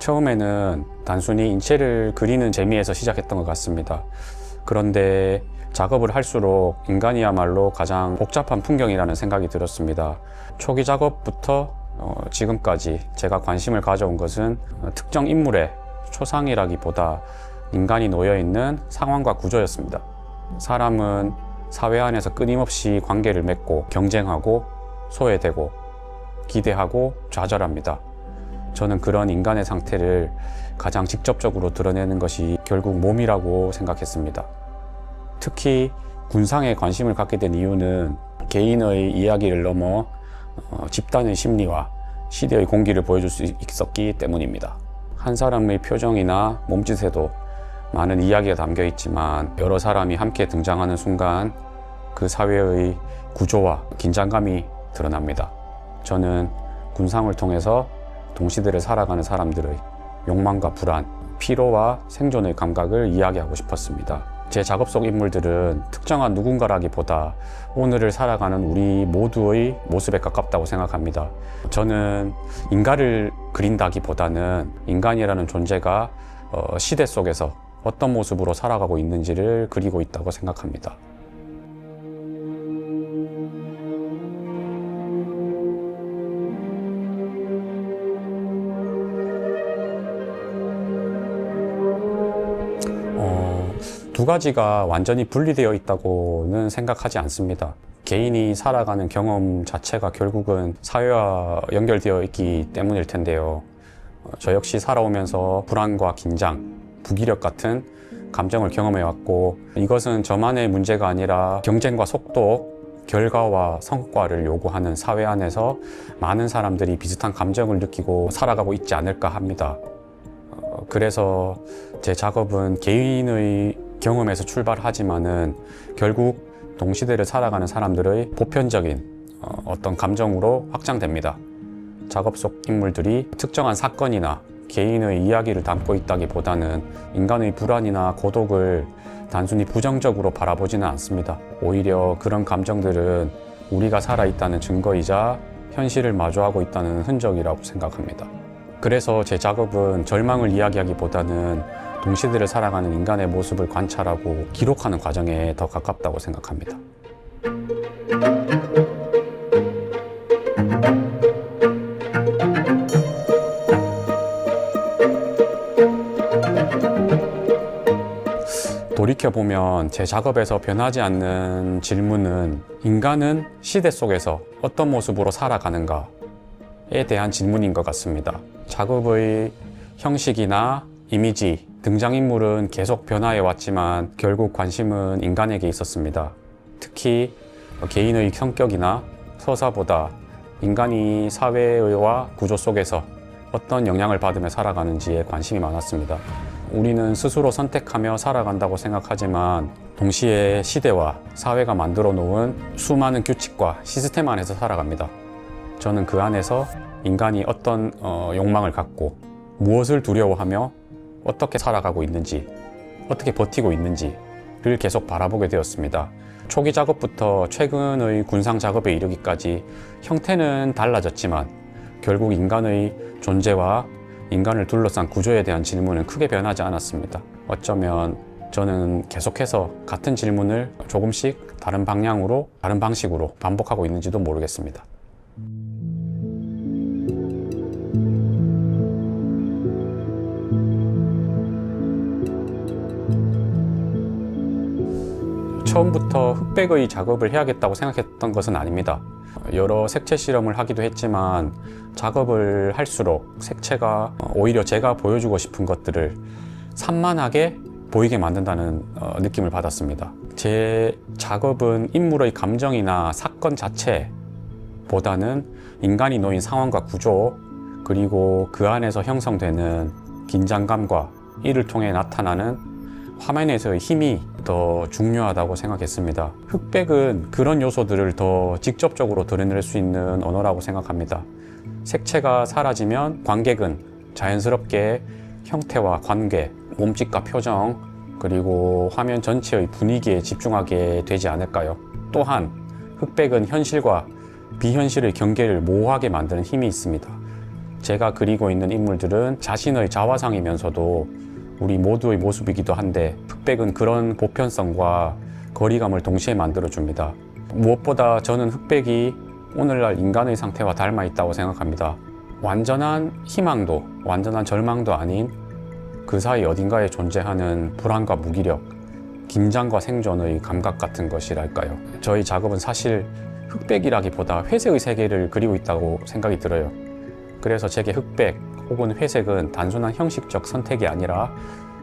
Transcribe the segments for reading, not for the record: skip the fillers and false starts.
처음에는 단순히 인체를 그리는 재미에서 시작했던 것 같습니다. 그런데 작업을 할수록 인간이야말로 가장 복잡한 풍경이라는 생각이 들었습니다. 초기 작업부터 지금까지 제가 관심을 가져온 것은 특정 인물의 초상이라기보다 인간이 놓여있는 상황과 구조였습니다. 사람은 사회 안에서 끊임없이 관계를 맺고 경쟁하고 소외되고 기대하고 좌절합니다. 저는 그런 인간의 상태를 가장 직접적으로 드러내는 것이 결국 몸이라고 생각했습니다. 특히 군상에 관심을 갖게 된 이유는 개인의 이야기를 넘어 집단의 심리와 시대의 공기를 보여줄 수 있었기 때문입니다. 한 사람의 표정이나 몸짓에도 많은 이야기가 담겨 있지만 여러 사람이 함께 등장하는 순간 그 사회의 구조와 긴장감이 드러납니다. 저는 군상을 통해서 동시대를 살아가는 사람들의 욕망과 불안, 피로와 생존의 감각을 이야기하고 싶었습니다. 제 작업 속 인물들은 특정한 누군가라기보다 오늘을 살아가는 우리 모두의 모습에 가깝다고 생각합니다. 저는 인간을 그린다기보다는 인간이라는 존재가 시대 속에서 어떤 모습으로 살아가고 있는지를 그리고 있다고 생각합니다. 두 가지가 완전히 분리되어 있다고는 생각하지 않습니다. 개인이 살아가는 경험 자체가 결국은 사회와 연결되어 있기 때문일 텐데요. 저 역시 살아오면서 불안과 긴장, 무기력 같은 감정을 경험해왔고, 이것은 저만의 문제가 아니라 경쟁과 속도, 결과와 성과를 요구하는 사회 안에서 많은 사람들이 비슷한 감정을 느끼고 살아가고 있지 않을까 합니다. 그래서 제 작업은 개인의 경험에서 출발하지만은 결국 동시대를 살아가는 사람들의 보편적인 어떤 감정으로 확장됩니다. 작업 속 인물들이 특정한 사건이나 개인의 이야기를 담고 있다기보다는 인간의 불안이나 고독을 단순히 부정적으로 바라보지는 않습니다. 오히려 그런 감정들은 우리가 살아있다는 증거이자 현실을 마주하고 있다는 흔적이라고 생각합니다. 그래서 제 작업은 절망을 이야기하기보다는 동시대를 살아가는 인간의 모습을 관찰하고 기록하는 과정에 더 가깝다고 생각합니다. 돌이켜보면 제 작업에서 변하지 않는 질문은 인간은 시대 속에서 어떤 모습으로 살아가는가에 대한 질문인 것 같습니다. 작업의 형식이나 이미지, 등장인물은 계속 변화해 왔지만 결국 관심은 인간에게 있었습니다. 특히 개인의 성격이나 서사보다 인간이 사회와 구조 속에서 어떤 영향을 받으며 살아가는지에 관심이 많았습니다. 우리는 스스로 선택하며 살아간다고 생각하지만 동시에 시대와 사회가 만들어 놓은 수많은 규칙과 시스템 안에서 살아갑니다. 저는 그 안에서 인간이 어떤 욕망을 갖고 무엇을 두려워하며 어떻게 살아가고 있는지, 어떻게 버티고 있는지를 계속 바라보게 되었습니다. 초기 작업부터 최근의 군상 작업에 이르기까지 형태는 달라졌지만 결국 인간의 존재와 인간을 둘러싼 구조에 대한 질문은 크게 변하지 않았습니다. 어쩌면 저는 계속해서 같은 질문을 조금씩 다른 방향으로, 다른 방식으로 반복하고 있는지도 모르겠습니다. 처음부터 흑백의 작업을 해야겠다고 생각했던 것은 아닙니다. 여러 색채 실험을 하기도 했지만 작업을 할수록 색채가 오히려 제가 보여주고 싶은 것들을 산만하게 보이게 만든다는 느낌을 받았습니다. 제 작업은 인물의 감정이나 사건 자체보다는 인간이 놓인 상황과 구조, 그리고 그 안에서 형성되는 긴장감과 이를 통해 나타나는 화면에서의 힘이 더 중요하다고 생각했습니다. 흑백은 그런 요소들을 더 직접적으로 드러낼 수 있는 언어라고 생각합니다. 색채가 사라지면 관객은 자연스럽게 형태와 관계, 몸짓과 표정, 그리고 화면 전체의 분위기에 집중하게 되지 않을까요? 또한 흑백은 현실과 비현실의 경계를 모호하게 만드는 힘이 있습니다. 제가 그리고 있는 인물들은 자신의 자화상이면서도 우리 모두의 모습이기도 한데 흑백은 그런 보편성과 거리감을 동시에 만들어줍니다. 무엇보다 저는 흑백이 오늘날 인간의 상태와 닮아 있다고 생각합니다. 완전한 희망도 완전한 절망도 아닌 그 사이 어딘가에 존재하는 불안과 무기력, 긴장과 생존의 감각 같은 것이랄까요. 저희 작업은 사실 흑백이라기보다 회색의 세계를 그리고 있다고 생각이 들어요. 그래서 제게 흑백 혹은 회색은 단순한 형식적 선택이 아니라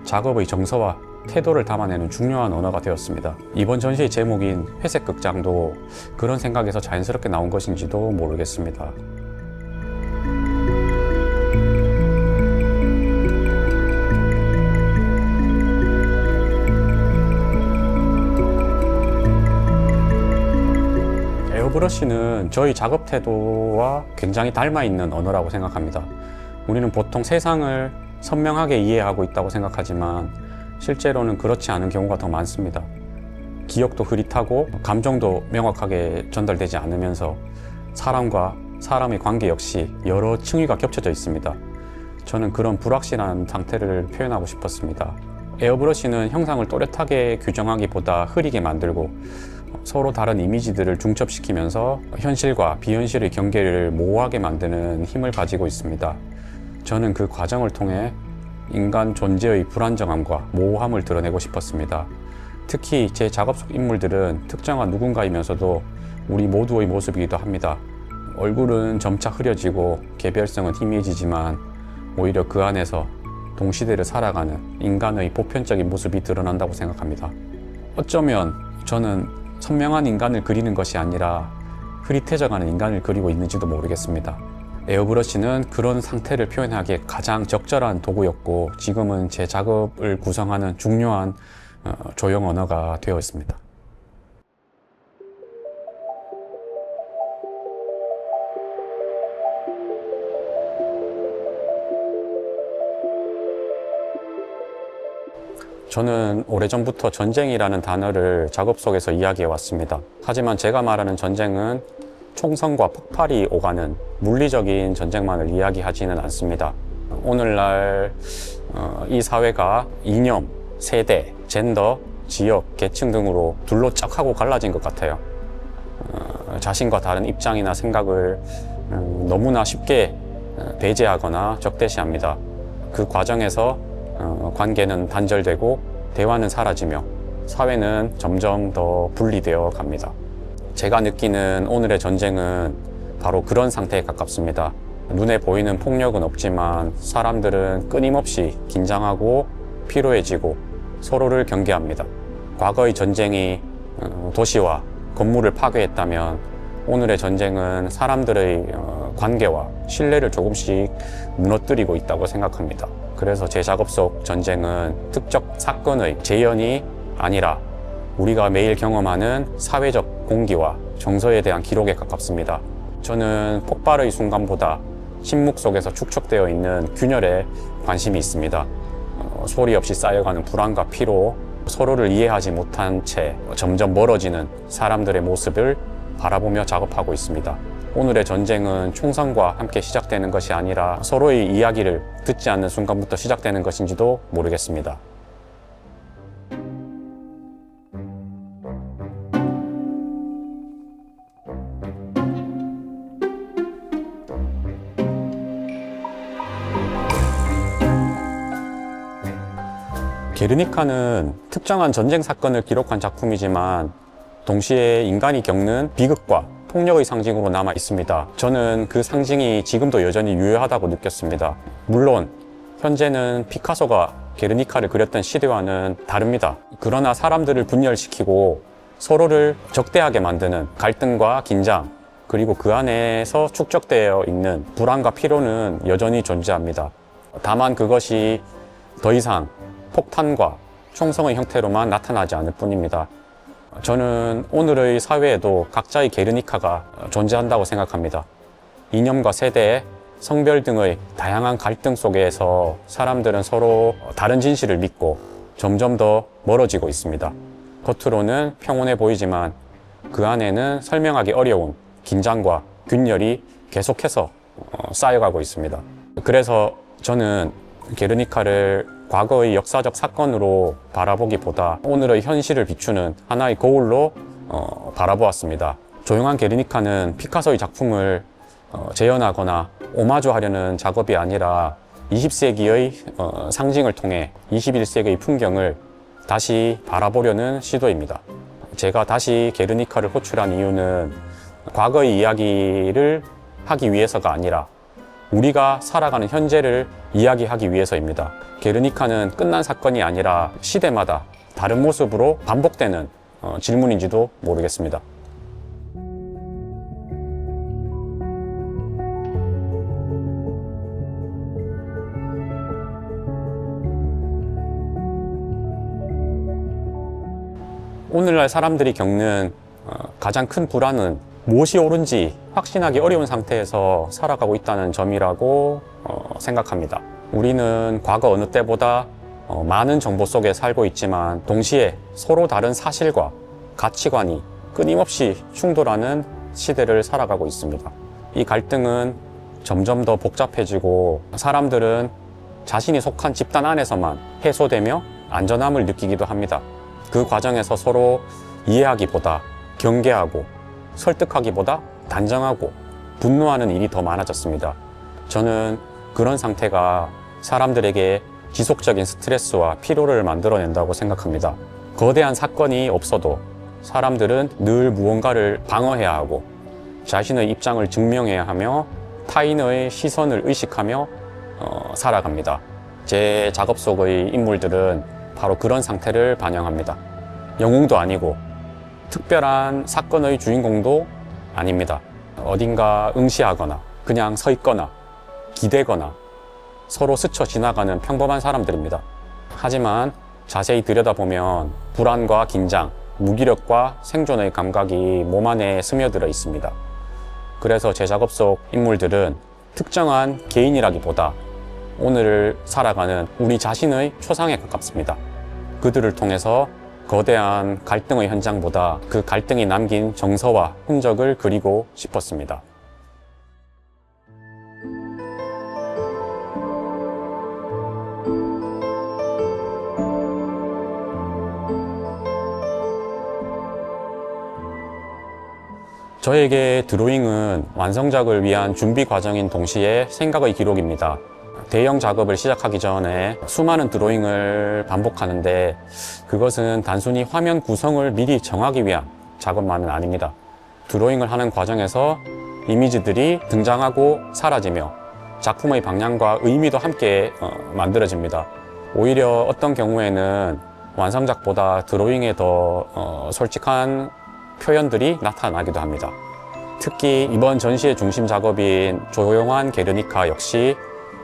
작업의 정서와 태도를 담아내는 중요한 언어가 되었습니다. 이번 전시의 제목인 회색 극장도 그런 생각에서 자연스럽게 나온 것인지도 모르겠습니다. 에어브러쉬는 저희 작업 태도와 굉장히 닮아 있는 언어라고 생각합니다. 우리는 보통 세상을 선명하게 이해하고 있다고 생각하지만 실제로는 그렇지 않은 경우가 더 많습니다. 기억도 흐릿하고 감정도 명확하게 전달되지 않으면서 사람과 사람의 관계 역시 여러 층위가 겹쳐져 있습니다. 저는 그런 불확실한 상태를 표현하고 싶었습니다. 에어브러쉬는 형상을 또렷하게 규정하기보다 흐리게 만들고 서로 다른 이미지들을 중첩시키면서 현실과 비현실의 경계를 모호하게 만드는 힘을 가지고 있습니다. 저는 그 과정을 통해 인간 존재의 불안정함과 모호함을 드러내고 싶었습니다. 특히 제 작업 속 인물들은 특정한 누군가이면서도 우리 모두의 모습이기도 합니다. 얼굴은 점차 흐려지고 개별성은 희미해지지만 오히려 그 안에서 동시대를 살아가는 인간의 보편적인 모습이 드러난다고 생각합니다. 어쩌면 저는 선명한 인간을 그리는 것이 아니라 흐릿해져가는 인간을 그리고 있는지도 모르겠습니다. 에어브러쉬는 그런 상태를 표현하기에 가장 적절한 도구였고 지금은 제 작업을 구성하는 중요한 조형 언어가 되어 있습니다. 저는 오래전부터 전쟁이라는 단어를 작업 속에서 이야기해 왔습니다. 하지만 제가 말하는 전쟁은 총성과 폭발이 오가는 물리적인 전쟁만을 이야기하지는 않습니다. 오늘날 이 사회가 이념, 세대, 젠더, 지역, 계층 등으로 둘로 쫙 하고 갈라진 것 같아요. 자신과 다른 입장이나 생각을 너무나 쉽게 배제하거나 적대시합니다. 그 과정에서 관계는 단절되고 대화는 사라지며 사회는 점점 더 분리되어 갑니다. 제가 느끼는 오늘의 전쟁은 바로 그런 상태에 가깝습니다. 눈에 보이는 폭력은 없지만 사람들은 끊임없이 긴장하고 피로해지고 서로를 경계합니다. 과거의 전쟁이 도시와 건물을 파괴했다면 오늘의 전쟁은 사람들의 관계와 신뢰를 조금씩 무너뜨리고 있다고 생각합니다. 그래서 제 작업 속 전쟁은 특정 사건의 재현이 아니라 우리가 매일 경험하는 사회적 공기와 정서에 대한 기록에 가깝습니다. 저는 폭발의 순간보다 침묵 속에서 축적되어 있는 균열에 관심이 있습니다. 소리 없이 쌓여가는 불안과 피로, 서로를 이해하지 못한 채 점점 멀어지는 사람들의 모습을 바라보며 작업하고 있습니다. 오늘의 전쟁은 총성과 함께 시작되는 것이 아니라 서로의 이야기를 듣지 않는 순간부터 시작되는 것인지도 모르겠습니다. 게르니카는 특정한 전쟁 사건을 기록한 작품이지만 동시에 인간이 겪는 비극과 폭력의 상징으로 남아 있습니다. 저는 그 상징이 지금도 여전히 유효하다고 느꼈습니다. 물론 현재는 피카소가 게르니카를 그렸던 시대와는 다릅니다. 그러나 사람들을 분열시키고 서로를 적대하게 만드는 갈등과 긴장, 그리고 그 안에서 축적되어 있는 불안과 피로는 여전히 존재합니다. 다만 그것이 더 이상 폭탄과 총성의 형태로만 나타나지 않을 뿐입니다. 저는 오늘의 사회에도 각자의 게르니카가 존재한다고 생각합니다. 이념과 세대, 성별 등의 다양한 갈등 속에서 사람들은 서로 다른 진실을 믿고 점점 더 멀어지고 있습니다. 겉으로는 평온해 보이지만 그 안에는 설명하기 어려운 긴장과 균열이 계속해서 쌓여가고 있습니다. 그래서 저는 게르니카를 과거의 역사적 사건으로 바라보기보다 오늘의 현실을 비추는 하나의 거울로 바라보았습니다. 조용한 게르니카는 피카소의 작품을 재현하거나 오마주하려는 작업이 아니라 20세기의 상징을 통해 21세기의 풍경을 다시 바라보려는 시도입니다. 제가 다시 게르니카를 호출한 이유는 과거의 이야기를 하기 위해서가 아니라 우리가 살아가는 현재를 이야기하기 위해서입니다. 게르니카는 끝난 사건이 아니라 시대마다 다른 모습으로 반복되는 질문인지도 모르겠습니다. 오늘날 사람들이 겪는 가장 큰 불안은 무엇이 옳은지 확신하기 어려운 상태에서 살아가고 있다는 점이라고 생각합니다. 우리는 과거 어느 때보다 많은 정보 속에 살고 있지만 동시에 서로 다른 사실과 가치관이 끊임없이 충돌하는 시대를 살아가고 있습니다. 이 갈등은 점점 더 복잡해지고 사람들은 자신이 속한 집단 안에서만 해소되며 안전함을 느끼기도 합니다. 그 과정에서 서로 이해하기보다 경계하고 설득하기보다 단정하고 분노하는 일이 더 많아졌습니다. 저는 그런 상태가 사람들에게 지속적인 스트레스와 피로를 만들어낸다고 생각합니다. 거대한 사건이 없어도 사람들은 늘 무언가를 방어해야 하고 자신의 입장을 증명해야 하며 타인의 시선을 의식하며 살아갑니다. 제 작업 속의 인물들은 바로 그런 상태를 반영합니다. 영웅도 아니고 특별한 사건의 주인공도 아닙니다. 어딘가 응시하거나 그냥 서 있거나 기대거나 서로 스쳐 지나가는 평범한 사람들입니다. 하지만 자세히 들여다보면 불안과 긴장, 무기력과 생존의 감각이 몸 안에 스며들어 있습니다. 그래서 제 작업 속 인물들은 특정한 개인이라기보다 오늘을 살아가는 우리 자신의 초상에 가깝습니다. 그들을 통해서 거대한 갈등의 현장보다 그 갈등이 남긴 정서와 흔적을 그리고 싶었습니다. 저에게 드로잉은 완성작을 위한 준비 과정인 동시에 생각의 기록입니다. 대형 작업을 시작하기 전에 수많은 드로잉을 반복하는데 그것은 단순히 화면 구성을 미리 정하기 위한 작업만은 아닙니다. 드로잉을 하는 과정에서 이미지들이 등장하고 사라지며 작품의 방향과 의미도 함께 만들어집니다. 오히려 어떤 경우에는 완성작보다 드로잉에 더 솔직한 표현들이 나타나기도 합니다. 특히 이번 전시의 중심 작업인 조용한 게르니카 역시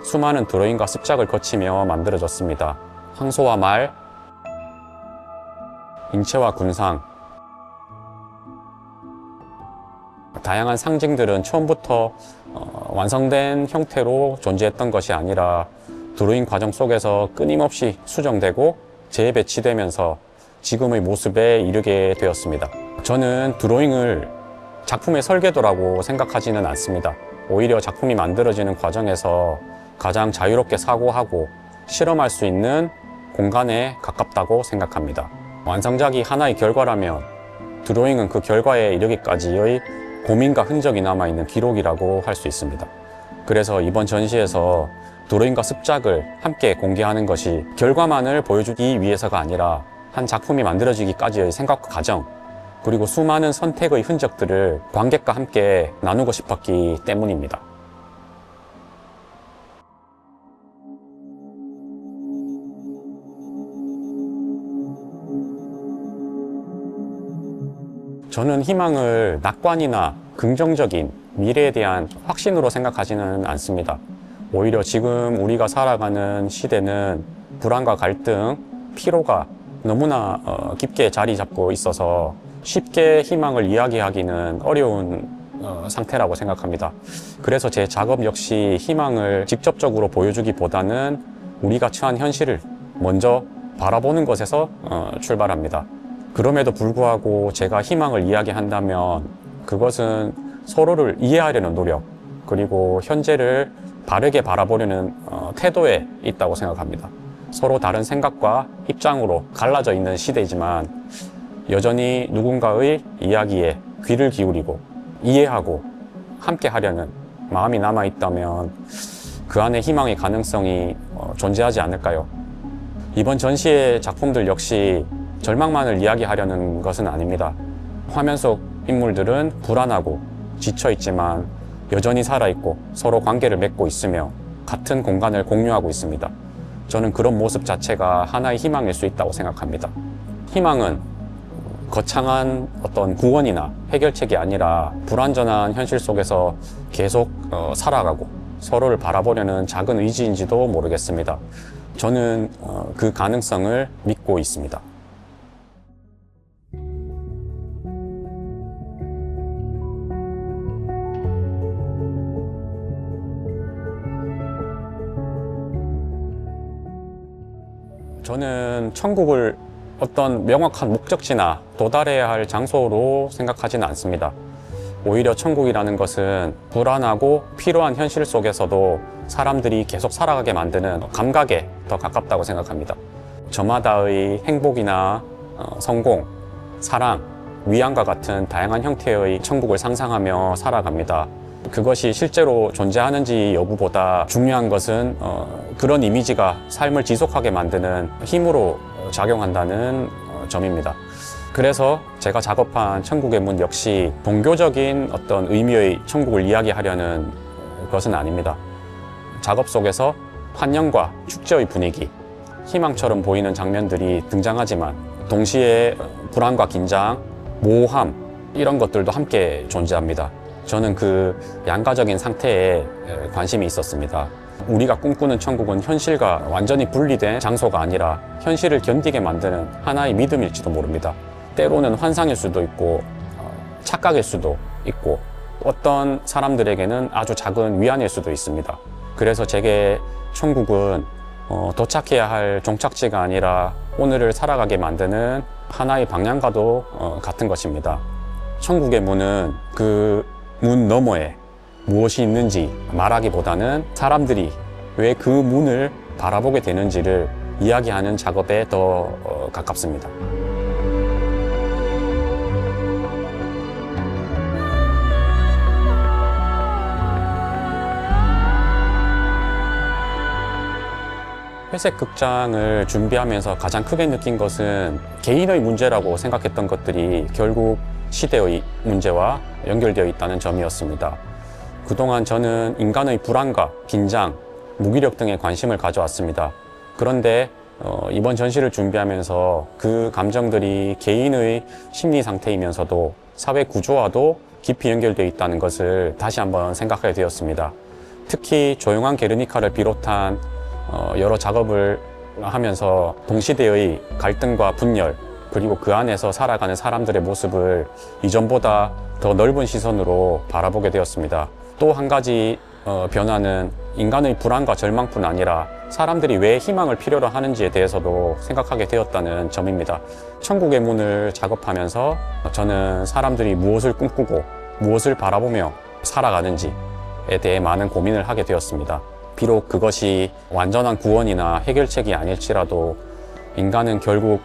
수많은 드로잉과 습작을 거치며 만들어졌습니다. 황소와 말, 인체와 군상, 다양한 상징들은 처음부터 완성된 형태로 존재했던 것이 아니라 드로잉 과정 속에서 끊임없이 수정되고 재배치되면서 지금의 모습에 이르게 되었습니다. 저는 드로잉을 작품의 설계도라고 생각하지는 않습니다. 오히려 작품이 만들어지는 과정에서 가장 자유롭게 사고하고 실험할 수 있는 공간에 가깝다고 생각합니다. 완성작이 하나의 결과라면 드로잉은 그 결과에 이르기까지의 고민과 흔적이 남아있는 기록이라고 할 수 있습니다. 그래서 이번 전시에서 드로잉과 습작을 함께 공개하는 것이 결과만을 보여주기 위해서가 아니라 한 작품이 만들어지기까지의 생각과 과정, 그리고 수많은 선택의 흔적들을 관객과 함께 나누고 싶었기 때문입니다. 저는 희망을 낙관이나 긍정적인 미래에 대한 확신으로 생각하지는 않습니다. 오히려 지금 우리가 살아가는 시대는 불안과 갈등, 피로가 너무나 깊게 자리 잡고 있어서 쉽게 희망을 이야기하기는 어려운 상태라고 생각합니다. 그래서 제 작업 역시 희망을 직접적으로 보여주기보다는 우리가 처한 현실을 먼저 바라보는 것에서 출발합니다. 그럼에도 불구하고 제가 희망을 이야기한다면 그것은 서로를 이해하려는 노력, 그리고 현재를 바르게 바라보려는 태도에 있다고 생각합니다. 서로 다른 생각과 입장으로 갈라져 있는 시대이지만 여전히 누군가의 이야기에 귀를 기울이고 이해하고 함께 하려는 마음이 남아있다면 그 안에 희망의 가능성이 존재하지 않을까요? 이번 전시의 작품들 역시 절망만을 이야기하려는 것은 아닙니다. 화면 속 인물들은 불안하고 지쳐있지만 여전히 살아있고 서로 관계를 맺고 있으며 같은 공간을 공유하고 있습니다. 저는 그런 모습 자체가 하나의 희망일 수 있다고 생각합니다. 희망은 거창한 어떤 구원이나 해결책이 아니라 불완전한 현실 속에서 계속 살아가고 서로를 바라보려는 작은 의지인지도 모르겠습니다. 저는 그 가능성을 믿고 있습니다. 저는 천국을 어떤 명확한 목적지나 도달해야 할 장소로 생각하지는 않습니다. 오히려 천국이라는 것은 불안하고 필요한 현실 속에서도 사람들이 계속 살아가게 만드는 감각에 더 가깝다고 생각합니다. 저마다의 행복이나 성공, 사랑, 위안과 같은 다양한 형태의 천국을 상상하며 살아갑니다. 그것이 실제로 존재하는지 여부보다 중요한 것은 그런 이미지가 삶을 지속하게 만드는 힘으로 작용한다는 점입니다. 그래서 제가 작업한 천국의 문 역시 종교적인 어떤 의미의 천국을 이야기하려는 것은 아닙니다. 작업 속에서 환영과 축제의 분위기, 희망처럼 보이는 장면들이 등장하지만 동시에 불안과 긴장, 모호함 이런 것들도 함께 존재합니다. 저는 그 양가적인 상태에 관심이 있었습니다. 우리가 꿈꾸는 천국은 현실과 완전히 분리된 장소가 아니라 현실을 견디게 만드는 하나의 믿음일지도 모릅니다. 때로는 환상일 수도 있고 착각일 수도 있고 어떤 사람들에게는 아주 작은 위안일 수도 있습니다. 그래서 제게 천국은 도착해야 할 종착지가 아니라 오늘을 살아가게 만드는 하나의 방향과도 같은 것입니다. 천국의 문은 그 문 너머에 무엇이 있는지 말하기보다는 사람들이 왜 그 문을 바라보게 되는지를 이야기하는 작업에 더 가깝습니다. 회색 극장을 준비하면서 가장 크게 느낀 것은 개인의 문제라고 생각했던 것들이 결국 시대의 문제와 연결되어 있다는 점이었습니다. 그동안 저는 인간의 불안과 긴장, 무기력 등에 관심을 가져왔습니다. 그런데 이번 전시를 준비하면서 그 감정들이 개인의 심리 상태이면서도 사회 구조와도 깊이 연결되어 있다는 것을 다시 한번 생각하게 되었습니다. 특히 조용한 게르니카를 비롯한 여러 작업을 하면서 동시대의 갈등과 분열, 그리고 그 안에서 살아가는 사람들의 모습을 이전보다 더 넓은 시선으로 바라보게 되었습니다. 또 한 가지 변화는 인간의 불안과 절망뿐 아니라 사람들이 왜 희망을 필요로 하는지에 대해서도 생각하게 되었다는 점입니다. 천국의 문을 작업하면서 저는 사람들이 무엇을 꿈꾸고 무엇을 바라보며 살아가는지에 대해 많은 고민을 하게 되었습니다. 비록 그것이 완전한 구원이나 해결책이 아닐지라도 인간은 결국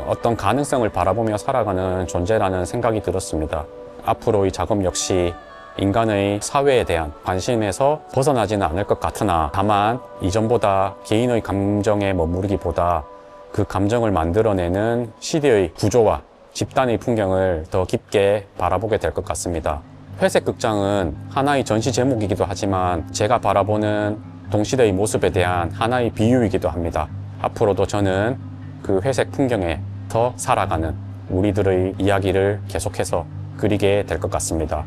어떤 가능성을 바라보며 살아가는 존재라는 생각이 들었습니다. 앞으로 이 작업 역시 인간의 사회에 대한 관심에서 벗어나지는 않을 것 같으나 다만 이전보다 개인의 감정에 머무르기보다 그 감정을 만들어내는 시대의 구조와 집단의 풍경을 더 깊게 바라보게 될 것 같습니다. 회색 극장은 하나의 전시 제목이기도 하지만 제가 바라보는 동시대의 모습에 대한 하나의 비유이기도 합니다. 앞으로도 저는 그 회색 풍경에 더 살아가는 우리들의 이야기를 계속해서 그리게 될 것 같습니다.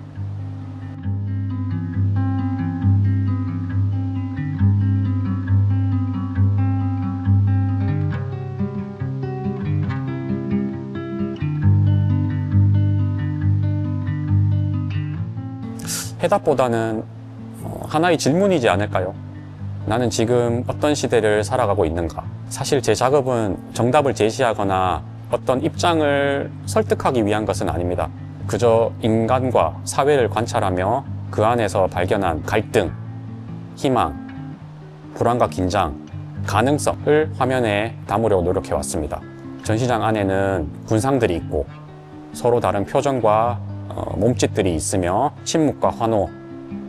해답보다는 하나의 질문이지 않을까요? 나는 지금 어떤 시대를 살아가고 있는가? 사실 제 작업은 정답을 제시하거나 어떤 입장을 설득하기 위한 것은 아닙니다. 그저 인간과 사회를 관찰하며 그 안에서 발견한 갈등, 희망, 불안과 긴장, 가능성을 화면에 담으려고 노력해 왔습니다. 전시장 안에는 군상들이 있고 서로 다른 표정과 몸짓들이 있으며 침묵과 환호,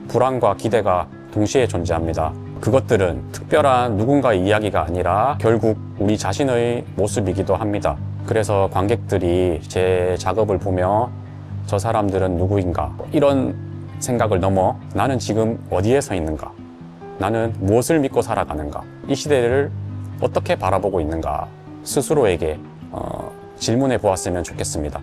불안과 기대가 동시에 존재합니다. 그것들은 특별한 누군가의 이야기가 아니라 결국 우리 자신의 모습이기도 합니다. 그래서 관객들이 제 작업을 보며 저 사람들은 누구인가 이런 생각을 넘어 나는 지금 어디에 서 있는가, 나는 무엇을 믿고 살아가는가, 이 시대를 어떻게 바라보고 있는가 스스로에게 질문해 보았으면 좋겠습니다.